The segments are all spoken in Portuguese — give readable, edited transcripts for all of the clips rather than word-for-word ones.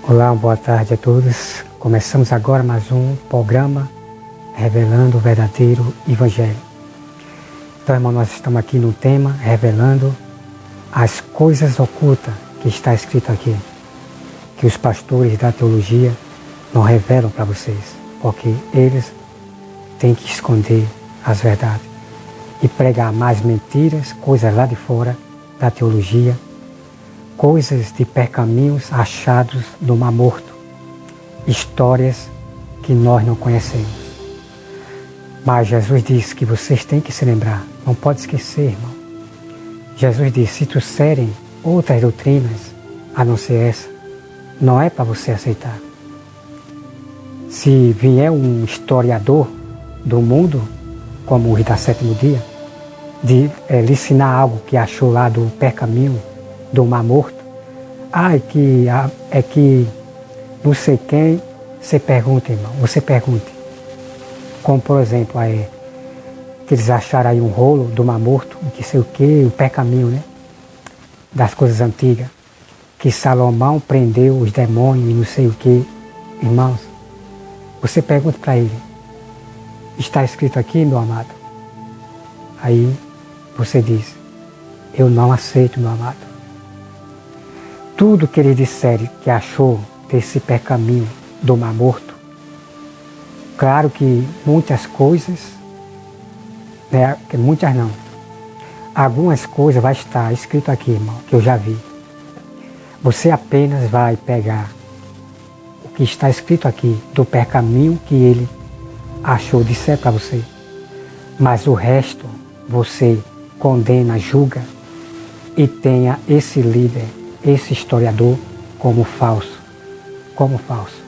Olá, boa tarde a todos. Começamos agora mais um programa revelando o verdadeiro Evangelho. Então, irmão, nós estamos aqui no tema revelando as coisas ocultas que está escrito aqui, que os pastores da teologia não revelam para vocês, porque eles têm que esconder as verdades e pregar mais mentiras, coisas lá de fora da teologia, coisas de percaminhos achados no Mar Morto, histórias que nós não conhecemos. Mas Jesus disse que vocês têm que se lembrar, não pode esquecer, irmão. Jesus disse, se trouxerem outras doutrinas, a não ser essa, não é para você aceitar. Se vier um historiador do mundo, como o da Sétimo Dia, de lhe ensinar algo que achou lá do percaminho do Mar Morto, é que não sei quem, você pergunta, irmão, você pergunte. Como, por exemplo, que eles acharam aí um rolo do Mar Morto, que sei o que, o percaminho, né? Das coisas antigas, que Salomão prendeu os demônios e não sei o que. Irmãos, você pergunta para ele, está escrito aqui, meu amado? Aí você diz, eu não aceito, meu amado. Tudo que ele disser que achou desse percaminho do Mar Morto, claro que muitas coisas, né, muitas não, algumas coisas vai estar escrito aqui, irmão, que eu já vi. Você apenas vai pegar o que está escrito aqui do percaminho que ele achou, disser para você, mas o resto você condena, julga e tenha esse líder, esse historiador como falso. Como falso.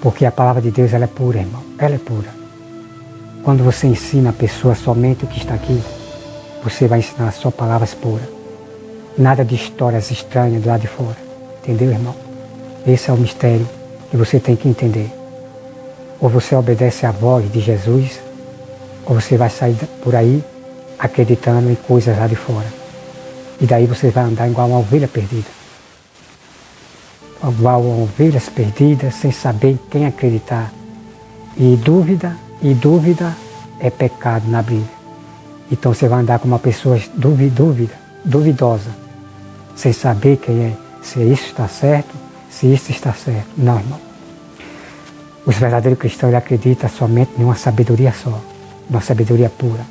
Porque a palavra de Deus ela é pura, irmão. Ela é pura. Quando você ensina a pessoa somente o que está aqui, você vai ensinar só palavras puras. Nada de histórias estranhas do lado de fora. Entendeu, irmão? Esse é o mistério que você tem que entender. Ou você obedece à voz de Jesus, ou você vai sair por aí acreditando em coisas lá de fora. E daí você vai andar igual uma ovelha perdida. Igual uma ovelha perdida, sem saber em quem acreditar. E dúvida é pecado na Bíblia. Então você vai andar com uma pessoa duvidosa, sem saber quem é, se isso está certo, se isso está certo. Não, irmão. Os verdadeiros cristãos acreditam somente em uma sabedoria só, uma sabedoria pura.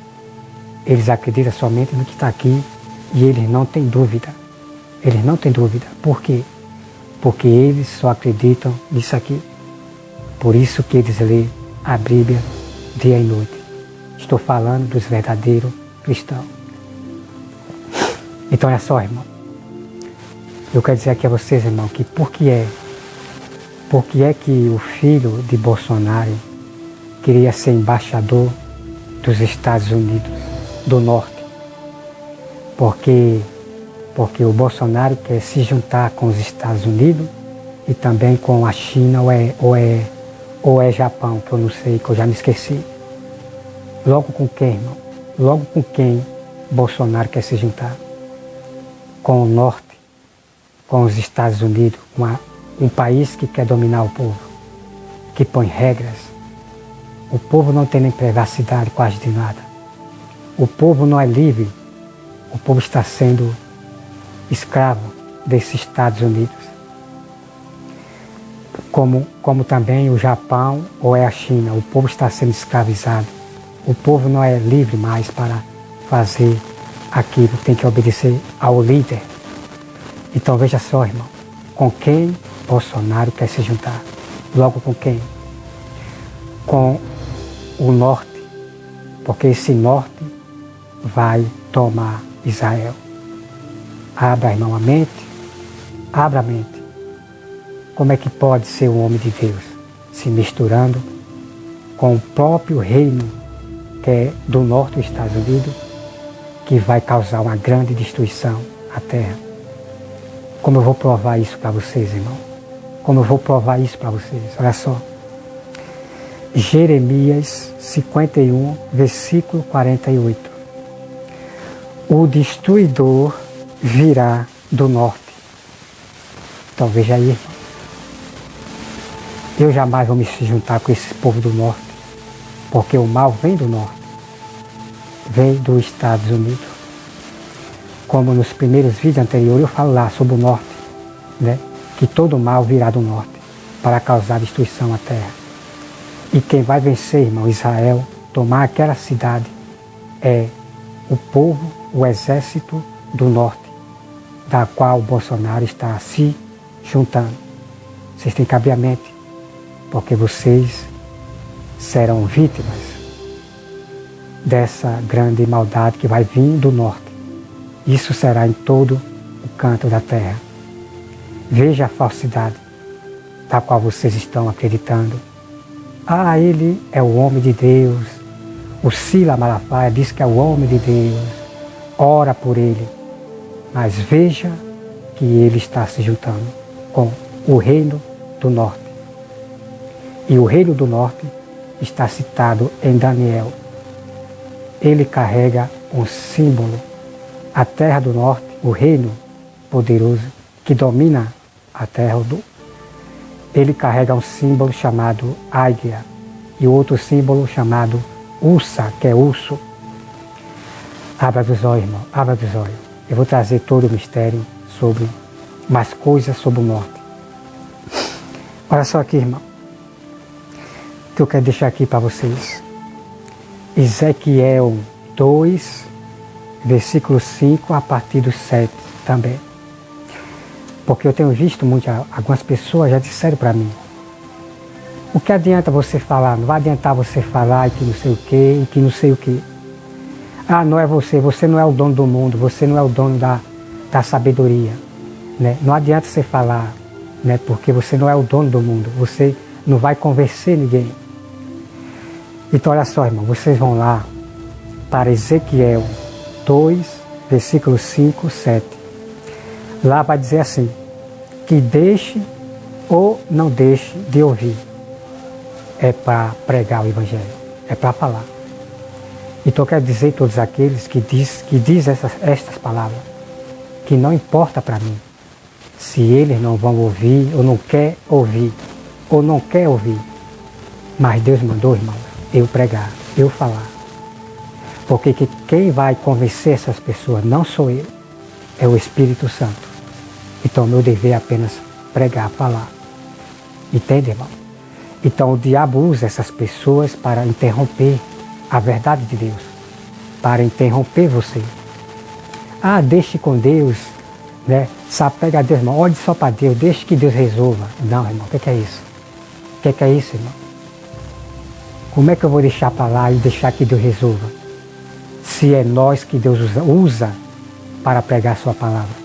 Eles acreditam somente no que está aqui e eles não têm dúvida. Eles não têm dúvida. Por quê? Porque eles só acreditam nisso aqui. Por isso que eles lêem a Bíblia dia e noite. Estou falando dos verdadeiros cristãos. Então olha só, irmão. Eu quero dizer aqui a vocês, irmão, que por que é que o filho de Bolsonaro queria ser embaixador dos Estados Unidos do Norte? Porque o Bolsonaro quer se juntar com os Estados Unidos e também com a China ou é Japão, que eu não sei, que eu já me esqueci. Logo com quem, irmão? Logo com quem Bolsonaro quer se juntar? Com o Norte, com os Estados Unidos, um país que quer dominar o povo, que põe regras. O povo não tem nem privacidade quase de nada. O povo não é livre. O povo está sendo escravo desses Estados Unidos. Como também o Japão ou é a China, o povo está sendo escravizado. O povo não é livre mais para fazer aquilo, tem que obedecer ao líder. Então veja só, irmão, com quem Bolsonaro quer se juntar? Logo com quem? Com o Norte, porque esse Norte vai tomar Israel. Abra, irmão, a mente. Abra a mente. Como é que pode ser um homem de Deus se misturando com o próprio reino que é do norte dos Estados Unidos, que vai causar uma grande destruição à terra? Como eu vou provar isso para vocês, irmão? Como eu vou provar isso para vocês? Olha só. Jeremias 51, versículo 48. O destruidor virá do norte. Então veja aí, irmão. Eu jamais vou me juntar com esse povo do norte, porque o mal vem do norte, vem dos Estados Unidos. Como nos primeiros vídeos anteriores eu falo lá sobre o norte, né? Que todo mal virá do norte para causar destruição à terra. E quem vai vencer, irmão, Israel, tomar aquela cidade é o povo, o exército do norte, da qual o Bolsonaro está se juntando. Vocês têm que abrir a mente, porque vocês serão vítimas dessa grande maldade que vai vir do norte. Isso será em todo o canto da terra. Veja a falsidade da qual vocês estão acreditando. Ah, ele é o homem de Deus. O Sila Malafaia diz que é o homem de Deus. Ora por ele. Mas veja que ele está se juntando com o reino do norte. E o reino do norte está citado em Daniel. Ele carrega um símbolo. A terra do norte, o reino poderoso que domina a terra do... Ele carrega um símbolo chamado águia e outro símbolo chamado ursa, que é urso. Abra os olhos, irmão, abra os olhos. Eu vou trazer todo o mistério sobre mais coisas sobre o norte. Olha só aqui, irmão, que eu quero deixar aqui para vocês. Ezequiel 2, versículo 5 a partir do 7 também. Porque eu tenho visto algumas pessoas já disseram para mim: o que adianta você falar? Não vai adiantar você falar e que não sei o que, e que não sei o que. Ah, não é você, você não é o dono do mundo, você não é o dono da sabedoria. Né? Não adianta você falar, né? Porque você não é o dono do mundo, você não vai convencer ninguém. Então olha só, irmão, vocês vão lá para Ezequiel 2, versículo 5, 7. Lá vai dizer assim: que deixe ou não deixe de ouvir. É para pregar o Evangelho, é para falar. Então eu quero dizer a todos aqueles que diz estas palavras, que não importa para mim se eles não vão ouvir ou não quer ouvir, ou não quer ouvir. Mas Deus mandou, irmão, eu pregar, eu falar. Porque quem vai convencer essas pessoas não sou eu, é o Espírito Santo. Então meu dever é apenas pregar, falar. Entende, irmão? Então o diabo usa essas pessoas para interromper a verdade de Deus, para interromper você. Ah, deixe com Deus, né? Se apega a Deus, irmão. Olhe só para Deus, deixe que Deus resolva. Não, irmão, o que é isso? O que é isso, irmão? Como é que eu vou deixar para lá e deixar que Deus resolva? Se é nós que Deus usa para pregar a sua palavra.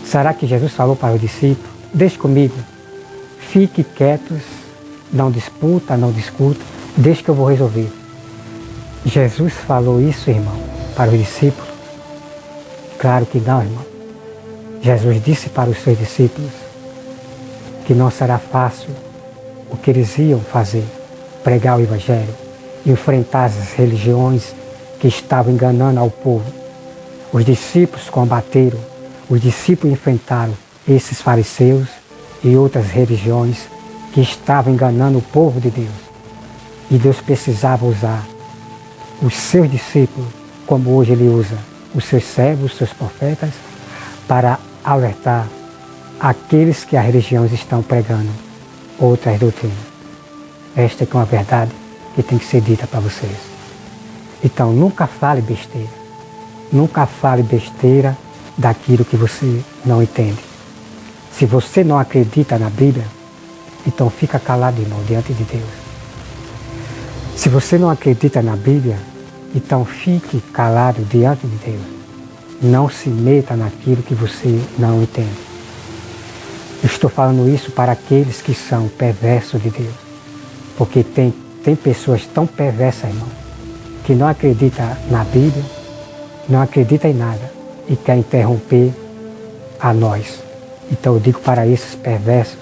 Será que Jesus falou para os discípulos: deixe comigo, fique quietos, não disputa, não discuta, deixe que eu vou resolver. Jesus falou isso, irmão, para os discípulos? Claro que não, irmão. Jesus disse para os seus discípulos que não será fácil o que eles iam fazer, pregar o Evangelho, enfrentar as religiões que estavam enganando ao povo. Os discípulos combateram, os discípulos enfrentaram esses fariseus e outras religiões que estavam enganando o povo de Deus. E Deus precisava usar os seus discípulos, como hoje Ele usa os seus servos, os seus profetas, para alertar aqueles que as religiões estão pregando outras doutrinas. Esta é uma verdade que tem que ser dita para vocês. Então nunca fale besteira. Nunca fale besteira daquilo que você não entende. Se você não acredita na Bíblia, então fica calado, irmão, diante de Deus. Se você não acredita na Bíblia, então fique calado diante de Deus. Não se meta naquilo que você não entende. Estou falando isso para aqueles que são perversos de Deus. Porque tem pessoas tão perversas, irmão, que não acreditam na Bíblia, não acreditam em nada e quer interromper a nós. Então eu digo para esses perversos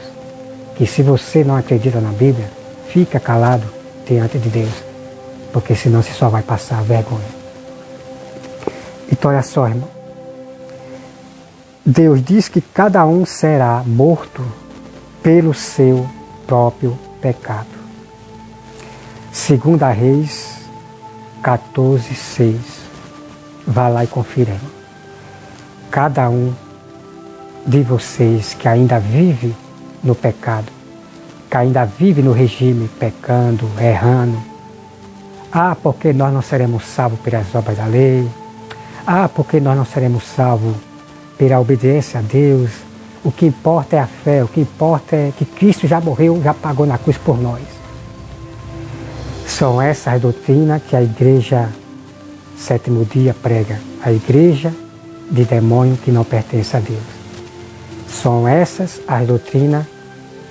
que se você não acredita na Bíblia, fica calado diante de Deus, porque senão você só vai passar vergonha. Então olha só, irmão. Deus diz que cada um será morto pelo seu próprio pecado. 2 Reis 14:6. Vá lá e confira, irmão. Cada um de vocês que ainda vive no pecado, que ainda vive no regime, pecando, errando. Porque nós não seremos salvos pelas obras da lei. Porque nós não seremos salvos pela obediência a Deus. O que importa é a fé, o que importa é que Cristo já morreu, já pagou na cruz por nós. São essas doutrinas que a igreja Sétimo Dia prega. A igreja de demônio que não pertence a Deus. São essas as doutrinas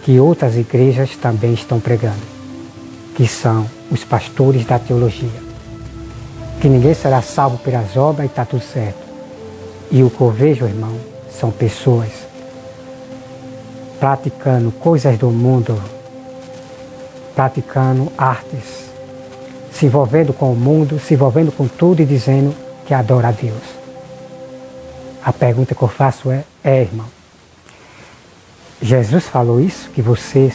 que outras igrejas também estão pregando, que são os pastores da teologia. Que ninguém será salvo pelas obras e está tudo certo. E o que eu vejo, irmão, são pessoas praticando coisas do mundo, praticando artes, se envolvendo com o mundo, se envolvendo com tudo e dizendo que adora a Deus. A pergunta que eu faço é, irmão, Jesus falou isso, que vocês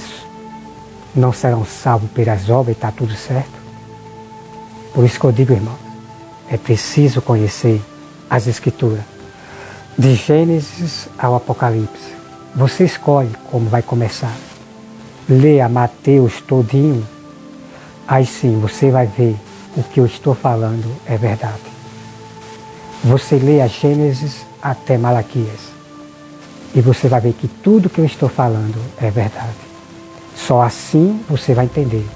não serão salvos pelas obras e está tudo certo? Por isso que eu digo, irmão, é preciso conhecer as Escrituras, de Gênesis ao Apocalipse. Você escolhe como vai começar. Leia Mateus todinho, aí sim você vai ver o que eu estou falando é verdade. Você leia Gênesis até Malaquias e você vai ver que tudo que eu estou falando é verdade. Só assim você vai entender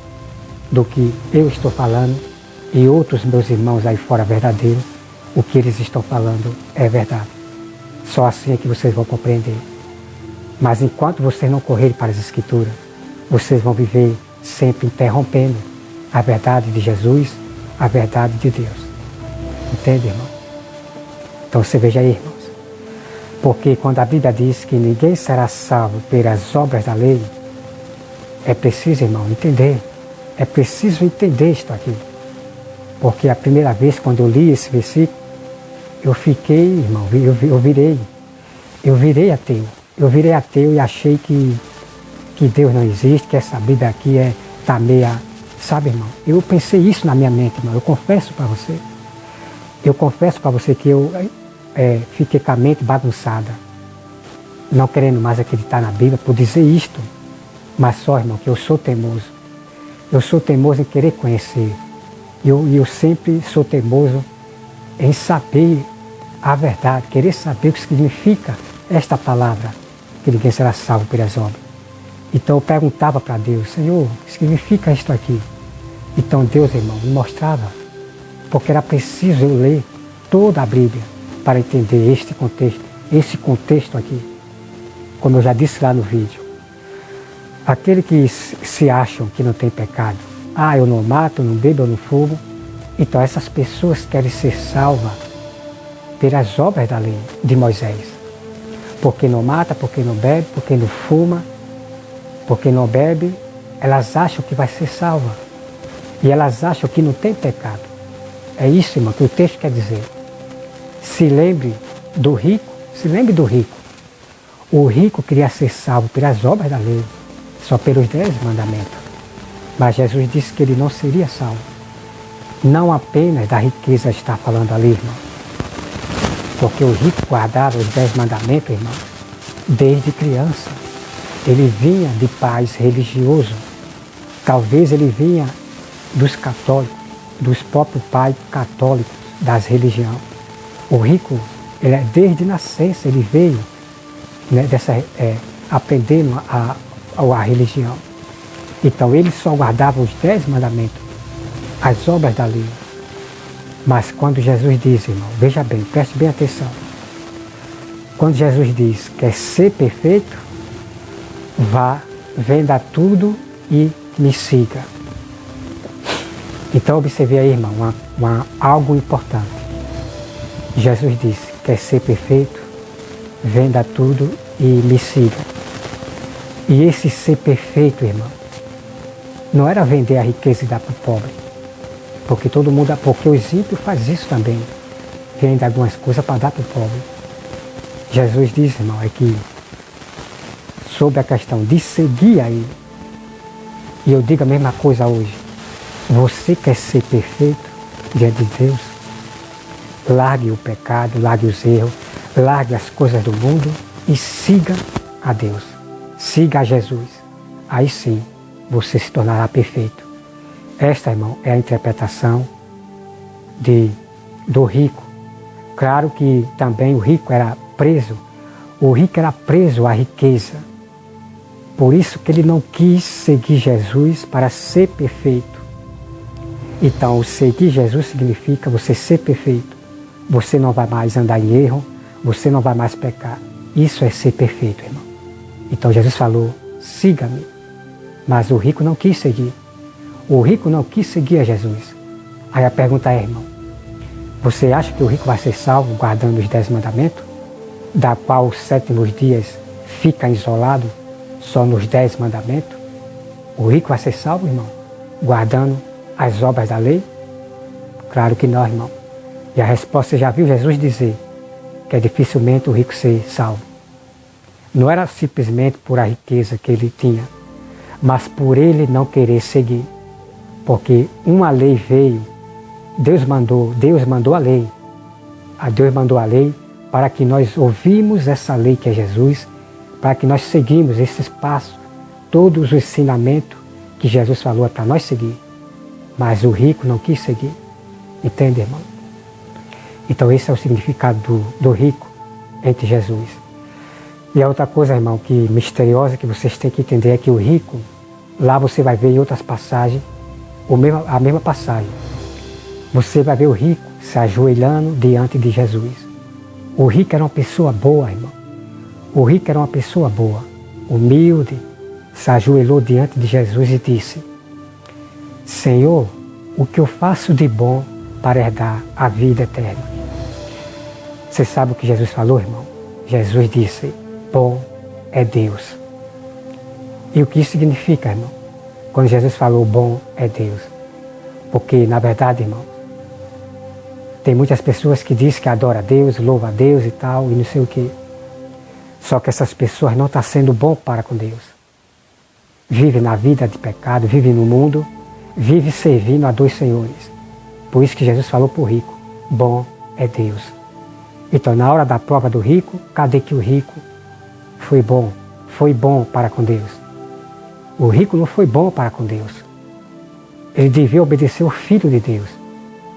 do que eu estou falando e outros meus irmãos aí fora verdadeiros, o que eles estão falando é verdade. Só assim é que vocês vão compreender. Mas enquanto vocês não correrem para as Escrituras, vocês vão viver sempre interrompendo a verdade de Jesus, a verdade de Deus. Entende, irmão? Então você veja aí, irmãos. Porque quando a Bíblia diz que ninguém será salvo pelas obras da lei, é preciso, irmão, entender. É preciso entender isto aqui. Porque a primeira vez quando eu li esse versículo, eu fiquei, irmão, eu virei ateu. Eu virei ateu e achei que Deus não existe, que essa Bíblia aqui está meia... Sabe, irmão? Eu pensei isso na minha mente, irmão. Eu confesso para você. Eu confesso para você que eu fiquei com a mente bagunçada. Não querendo mais acreditar na Bíblia por dizer isto. Mas só, irmão, que eu sou teimoso. Eu sou teimoso em querer conhecer. E eu sempre sou teimoso em saber a verdade, querer saber o que significa esta palavra, que ninguém será salvo pelas obras. Então eu perguntava para Deus, Senhor, o que significa isto aqui? Então Deus, irmão, me mostrava, porque era preciso eu ler toda a Bíblia para entender esse contexto aqui. Como eu já disse lá no vídeo, aquele que se acham que não tem pecado, eu não mato, eu não bebo, eu não fumo, então essas pessoas querem ser salvas pelas obras da lei de Moisés. Porque não mata, porque não bebe, porque não fuma, porque não bebe, elas acham que vai ser salva. E elas acham que não tem pecado. É isso, irmão, que o texto quer dizer. Se lembre do rico. O rico queria ser salvo pelas obras da lei, só pelos 10 mandamentos. Mas Jesus disse que ele não seria salvo. Não apenas da riqueza está falando ali, irmão. Porque o rico guardava os 10 mandamentos, irmão, desde criança. Ele vinha de pais religiosos. Talvez ele vinha dos católicos, dos próprios pais católicos das religiões. O rico, desde nascença, ele veio, né, aprendendo a religião. Então ele só guardava os 10 mandamentos, as obras da lei. Mas quando Jesus diz, irmão, veja bem, preste bem atenção. Quando Jesus diz que é ser perfeito, vá, venda tudo e me siga. Então observe aí, irmão, algo importante. Jesus disse, quer ser perfeito, venda tudo e me siga. E esse ser perfeito, irmão, não era vender a riqueza e dar para o pobre. Porque porque os ímpios fazem isso também. Vende algumas coisas para dar para o pobre. Jesus diz, irmão, é que sobre a questão de seguir a Ele, E eu digo a mesma coisa hoje. Você quer ser perfeito diante de Deus? Largue o pecado, largue os erros, largue as coisas do mundo e siga a Deus. Siga a Jesus. Aí sim, você se tornará perfeito. Esta, irmão, é a interpretação do rico. Claro que também o rico era preso. O rico era preso à riqueza. Por isso que ele não quis seguir Jesus para ser perfeito. Então, seguir Jesus significa você ser perfeito. Você não vai mais andar em erro, você não vai mais pecar. Isso é ser perfeito, irmão. Então Jesus falou, siga-me. Mas o rico não quis seguir. O rico não quis seguir a Jesus. Aí a pergunta é, irmão, você acha que o rico vai ser salvo guardando os 10 mandamentos? Da qual os 7 dias fica isolado só nos 10 mandamentos? O rico vai ser salvo, irmão, guardando as obras da lei? Claro que não, irmão. E a resposta, você já viu Jesus dizer que é dificilmente o rico ser salvo. Não era simplesmente por a riqueza que ele tinha, mas por ele não querer seguir. Porque uma lei veio, Deus mandou a lei. Deus mandou a lei para que nós ouvimos essa lei que é Jesus, para que nós seguimos esses passos, todos os ensinamentos que Jesus falou para nós seguir. Mas o rico não quis seguir. Entende, irmão? Então esse é o significado do rico entre Jesus. E a outra coisa, irmão, que misteriosa que vocês têm que entender é que o rico, lá você vai ver em outras passagens, a mesma passagem. Você vai ver o rico se ajoelhando diante de Jesus. O rico era uma pessoa boa, irmão. O rico era uma pessoa boa, humilde, se ajoelhou diante de Jesus e disse, Senhor, o que eu faço de bom para herdar a vida eterna? Você sabe o que Jesus falou, irmão? Jesus disse, bom é Deus. E o que isso significa, irmão? Quando Jesus falou bom é Deus. Porque, na verdade, irmão, tem muitas pessoas que dizem que adoram a Deus, louvam a Deus e tal, e não sei o quê. Só que essas pessoas não estão sendo bom para com Deus. Vivem na vida de pecado, vivem no mundo, vivem servindo a 2 senhores. Por isso que Jesus falou para o rico, bom é Deus. Então, na hora da prova do rico, cadê que o rico foi bom para com Deus? O rico não foi bom para com Deus. Ele devia obedecer o Filho de Deus.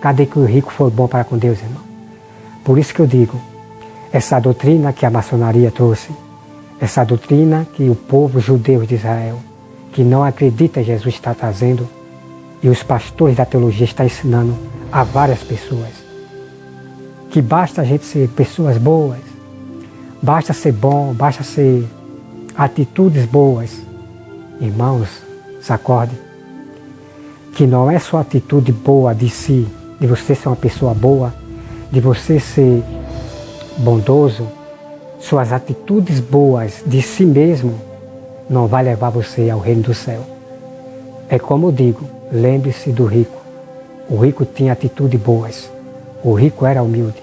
Cadê que o rico foi bom para com Deus, irmão? Por isso que eu digo, essa doutrina que a maçonaria trouxe, essa doutrina que o povo judeu de Israel, que não acredita em Jesus, está trazendo, e os pastores da teologia estão ensinando a várias pessoas, que basta a gente ser pessoas boas, basta ser bom, basta ser atitudes boas. Irmãos, se acorde, que não é só atitude boa de si, de você ser uma pessoa boa, de você ser bondoso, suas atitudes boas de si mesmo não vai levar você ao reino do céu. É como eu digo, lembre-se do rico. O rico tinha atitudes boas. O rico era humilde.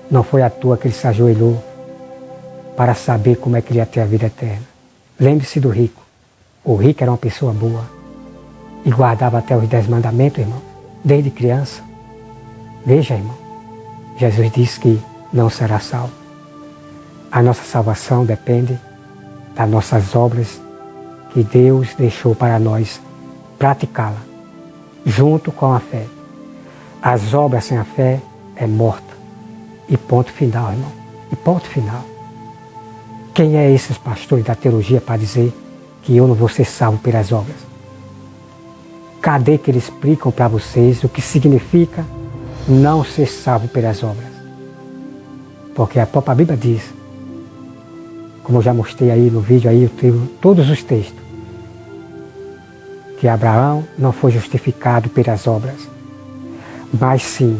Não foi à toa que ele se ajoelhou para saber como é que ele ia ter a vida eterna. Lembre-se do rico. O rico era uma pessoa boa e guardava até os 10 mandamentos, irmão, desde criança. Veja, irmão, Jesus disse que não será salvo. A nossa salvação depende das nossas obras que Deus deixou para nós praticá-la, junto com a fé. As obras sem a fé é morta. E ponto final, irmão. E ponto final. Quem é esses pastores da teologia para dizer que eu não vou ser salvo pelas obras? Cadê que eles explicam para vocês o que significa não ser salvo pelas obras? Porque a própria Bíblia diz, como eu já mostrei aí no vídeo, aí eu tenho todos os textos, que Abraão não foi justificado pelas obras, mas sim,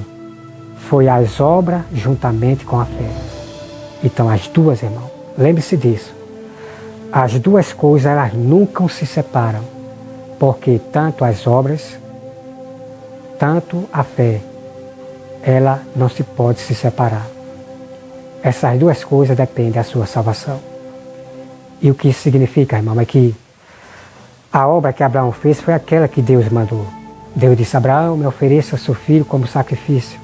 foi as obras juntamente com a fé. Então as duas, irmão, lembre-se disso, as duas coisas elas nunca se separam, porque tanto as obras, tanto a fé, ela não se pode se separar. Essas duas coisas dependem da sua salvação. E o que isso significa, irmão, é que A obra que Abraão fez foi aquela que Deus mandou. Deus disse: Abraão, me ofereça seu filho como sacrifício.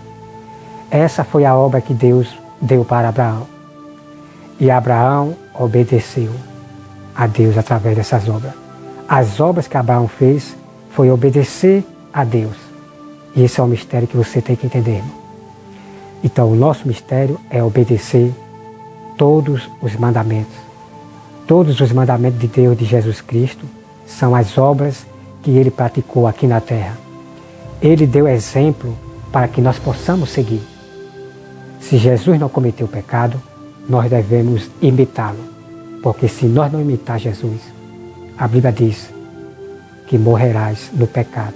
Essa foi a obra que Deus deu para Abraão. E Abraão obedeceu a Deus através dessas obras. As obras que Abraão fez foi obedecer a Deus. E esse é o mistério que você tem que entender, irmão. Então, o nosso mistério é obedecer todos os mandamentos. Todos os mandamentos de Deus, de Jesus Cristo, são as obras que Ele praticou aqui na terra. Ele deu exemplo para que nós possamos seguir. Se Jesus não cometeu pecado, nós devemos imitá-lo. Porque se nós não imitar Jesus, a Bíblia diz que morrerás no pecado.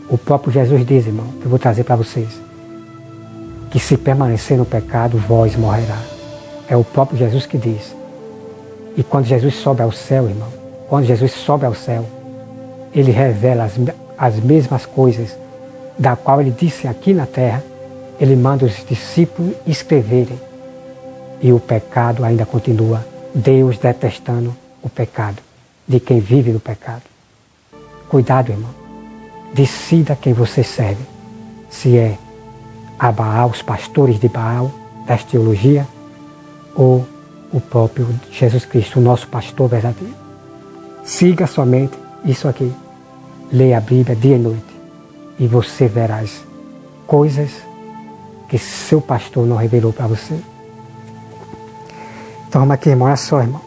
O próprio Jesus diz, irmão, que eu vou trazer para vocês, que se permanecer no pecado, vós morrerá. É o próprio Jesus que diz. E quando Jesus sobe ao céu, irmão, quando Jesus sobe ao céu, Ele revela as mesmas coisas da qual Ele disse aqui na terra. Ele manda os discípulos escreverem. E o pecado ainda continua. Deus detestando o pecado de quem vive no pecado. Cuidado, irmão. Decida quem você serve. Se é a Baal, os pastores de Baal, da teologia, ou o próprio Jesus Cristo, o nosso pastor verdadeiro. Siga somente isso aqui. Leia a Bíblia dia e noite. E você verás coisas que seu pastor não revelou para você. Então, vamos aqui, irmão. Olha só, irmão.